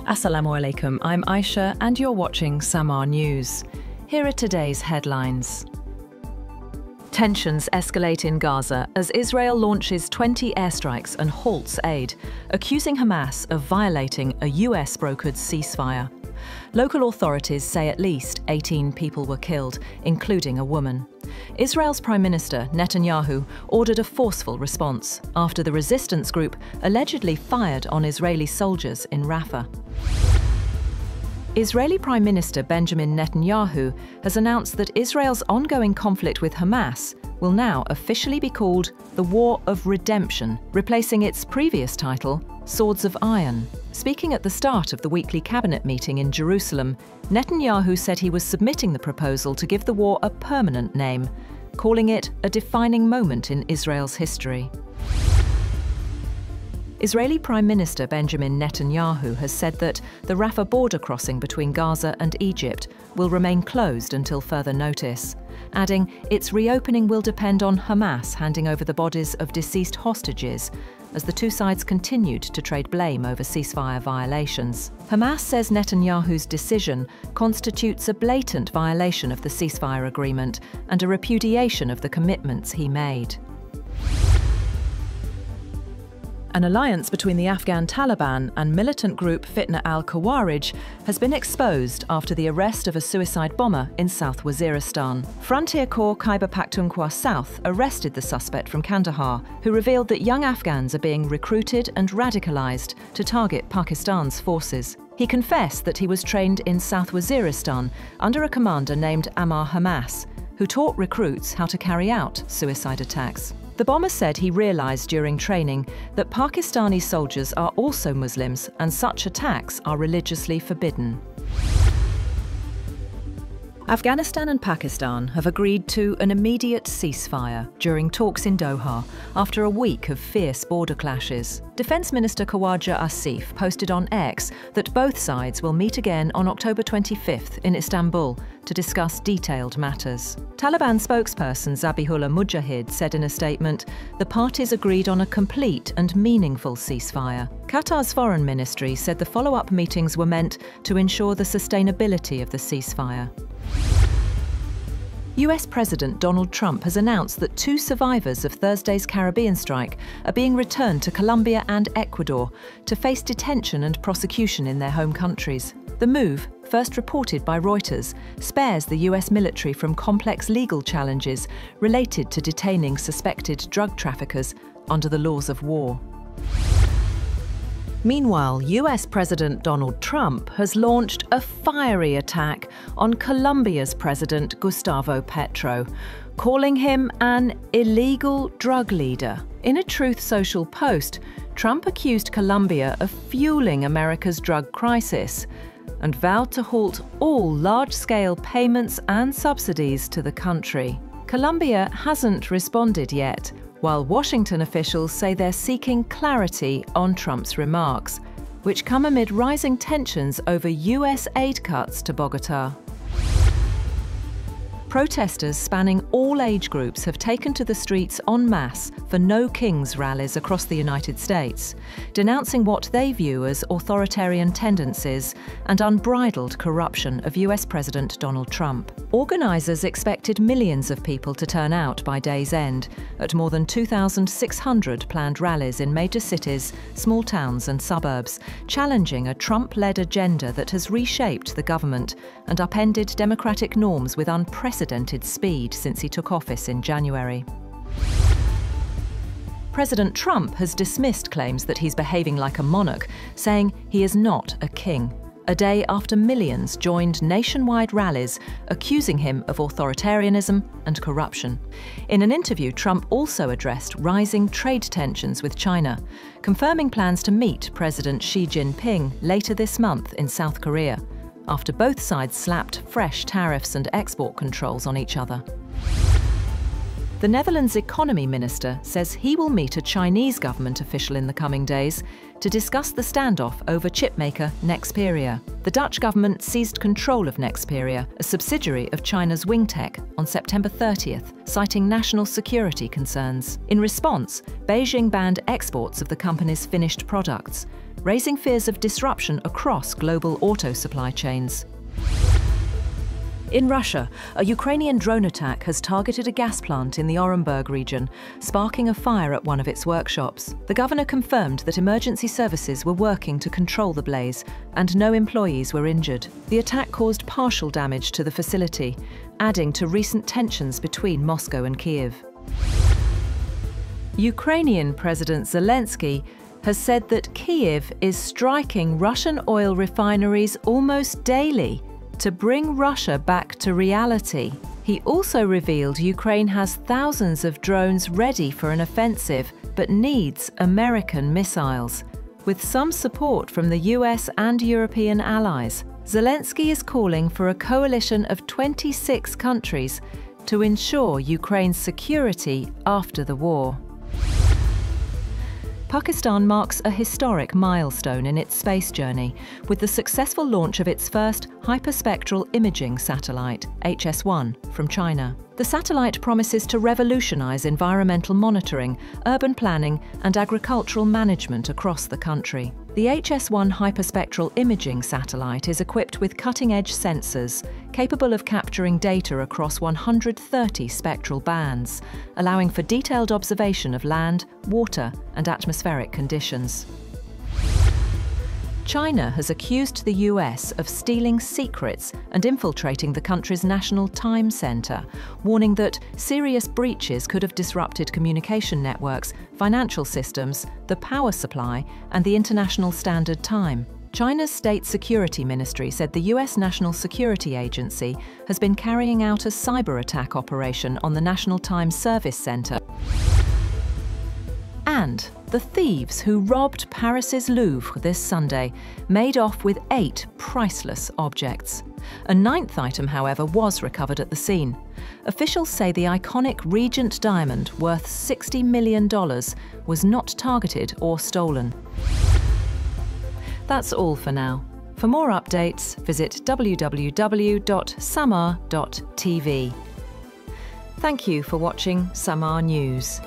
Assalamu alaikum, I'm Aisha and you're watching SAMAA News. Here are today's headlines. Tensions escalate in Gaza as Israel launches 20 airstrikes and halts aid, accusing Hamas of violating a US-brokered ceasefire. Local authorities say at least 18 people were killed, including a woman. Israel's Prime Minister, Netanyahu, ordered a forceful response after the resistance group allegedly fired on Israeli soldiers in Rafah. Israeli Prime Minister Benjamin Netanyahu has announced that Israel's ongoing conflict with Hamas will now officially be called the War of Redemption, replacing its previous title, Swords of Iron. Speaking at the start of the weekly cabinet meeting in Jerusalem, Netanyahu said he was submitting the proposal to give the war a permanent name, calling it a defining moment in Israel's history. Israeli Prime Minister Benjamin Netanyahu has said that the Rafah border crossing between Gaza and Egypt will remain closed until further notice, adding its reopening will depend on Hamas handing over the bodies of deceased hostages as the two sides continued to trade blame over ceasefire violations. Hamas says Netanyahu's decision constitutes a blatant violation of the ceasefire agreement and a repudiation of the commitments he made. An alliance between the Afghan Taliban and militant group Fitna al-Khawarij has been exposed after the arrest of a suicide bomber in South Waziristan. Frontier Corps Khyber Pakhtunkhwa South arrested the suspect from Kandahar, who revealed that young Afghans are being recruited and radicalized to target Pakistan's forces. He confessed that he was trained in South Waziristan under a commander named Ammar Hamas, who taught recruits how to carry out suicide attacks. The bomber said he realized during training that Pakistani soldiers are also Muslims and such attacks are religiously forbidden. Afghanistan and Pakistan have agreed to an immediate ceasefire during talks in Doha after a week of fierce border clashes. Defence Minister Khawaja Asif posted on X that both sides will meet again on October 25th in Istanbul to discuss detailed matters. Taliban spokesperson Zabihullah Mujahid said in a statement, the parties agreed on a complete and meaningful ceasefire. Qatar's foreign ministry said the follow-up meetings were meant to ensure the sustainability of the ceasefire. US President Donald Trump has announced that 2 survivors of Thursday's Caribbean strike are being returned to Colombia and Ecuador to face detention and prosecution in their home countries. The move, first reported by Reuters, spares the US military from complex legal challenges related to detaining suspected drug traffickers under the laws of war. Meanwhile, US President Donald Trump has launched a fiery attack on Colombia's President Gustavo Petro, calling him an illegal drug leader. In a Truth Social post, Trump accused Colombia of fueling America's drug crisis and vowed to halt all large-scale payments and subsidies to the country. Colombia hasn't responded yet, while Washington officials say they're seeking clarity on Trump's remarks, which come amid rising tensions over US aid cuts to Bogotá. Protesters spanning all age groups have taken to the streets en masse for No Kings rallies across the United States, denouncing what they view as authoritarian tendencies and unbridled corruption of US President Donald Trump. Organisers expected millions of people to turn out by day's end at more than 2,600 planned rallies in major cities, small towns and suburbs, challenging a Trump-led agenda that has reshaped the government and upended democratic norms with unprecedented speed since he took office in January. President Trump has dismissed claims that he's behaving like a monarch, saying he is not a king, a day after millions joined nationwide rallies accusing him of authoritarianism and corruption. In an interview, Trump also addressed rising trade tensions with China, confirming plans to meet President Xi Jinping later this month in South Korea, after both sides slapped fresh tariffs and export controls on each other. The Netherlands Economy Minister says he will meet a Chinese government official in the coming days to discuss the standoff over chipmaker Nexperia. The Dutch government seized control of Nexperia, a subsidiary of China's Wingtech, on September 30th, citing national security concerns. In response, Beijing banned exports of the company's finished products, raising fears of disruption across global auto supply chains. In Russia, a Ukrainian drone attack has targeted a gas plant in the Orenburg region, sparking a fire at one of its workshops. The governor confirmed that emergency services were working to control the blaze and no employees were injured. The attack caused partial damage to the facility, adding to recent tensions between Moscow and Kyiv. Ukrainian President Zelensky has said that Kyiv is striking Russian oil refineries almost daily to bring Russia back to reality. He also revealed Ukraine has thousands of drones ready for an offensive, but needs American missiles. With some support from the US and European allies, Zelensky is calling for a coalition of 26 countries to ensure Ukraine's security after the war. Pakistan marks a historic milestone in its space journey with the successful launch of its first hyperspectral imaging satellite, HS-1, from China. The satellite promises to revolutionize environmental monitoring, urban planning and agricultural management across the country. The HS-1 hyperspectral imaging satellite is equipped with cutting-edge sensors capable of capturing data across 130 spectral bands, allowing for detailed observation of land, water and atmospheric conditions. China has accused the US of stealing secrets and infiltrating the country's National Time Center, warning that serious breaches could have disrupted communication networks, financial systems, the power supply, and the International Standard Time. China's State Security Ministry said the US National Security Agency has been carrying out a cyber attack operation on the National Time Service Center. And the thieves who robbed Paris's Louvre this Sunday made off with 8 priceless objects. A 9th item, however, was recovered at the scene. Officials say the iconic Regent diamond, worth $60 million, was not targeted or stolen. That's all for now. For more updates, visit www.SAMAA TV. Thank you for watching SAMAA News.